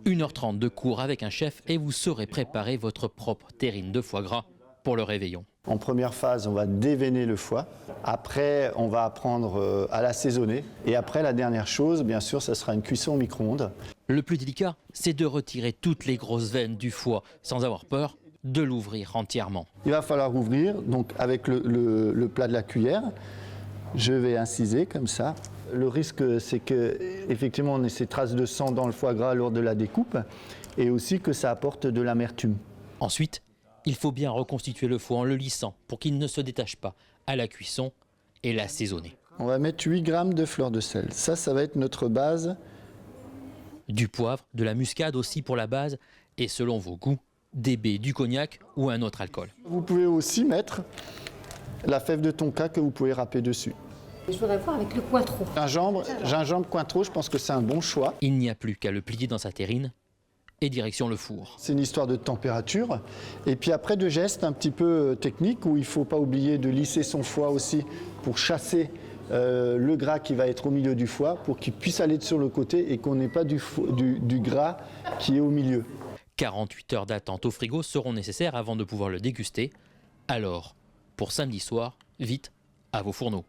1h30 de cours avec un chef et vous saurez préparer votre propre terrine de foie gras pour le réveillon. En première phase, on va déveiner le foie. Après, on va apprendre à l'assaisonner. Et après, la dernière chose, bien sûr, ça sera une cuisson au micro-ondes. Le plus délicat, c'est de retirer toutes les grosses veines du foie sans avoir peur de l'ouvrir entièrement. Il va falloir ouvrir, donc avec le plat de la cuillère. Je vais inciser comme ça. Le risque, c'est qu'effectivement, on ait ces traces de sang dans le foie gras lors de la découpe et aussi que ça apporte de l'amertume. Ensuite, il faut bien reconstituer le foie en le lissant pour qu'il ne se détache pas à la cuisson et l'assaisonner. On va mettre 8 grammes de fleur de sel. Ça va être notre base. Du poivre, de la muscade aussi pour la base et selon vos goûts, des baies, du cognac ou un autre alcool. Vous pouvez aussi mettre la fève de tonka que vous pouvez râper dessus. Je voudrais voir avec le Cointreau. Gingembre Cointreau, je pense que c'est un bon choix. Il n'y a plus qu'à le plier dans sa terrine et direction le four. C'est une histoire de température. Et puis après, de gestes un petit peu techniques où il ne faut pas oublier de lisser son foie aussi pour chasser le gras qui va être au milieu du foie pour qu'il puisse aller sur le côté et qu'on n'ait pas du gras qui est au milieu. 48 heures d'attente au frigo seront nécessaires avant de pouvoir le déguster. Alors, pour samedi soir, vite à vos fourneaux.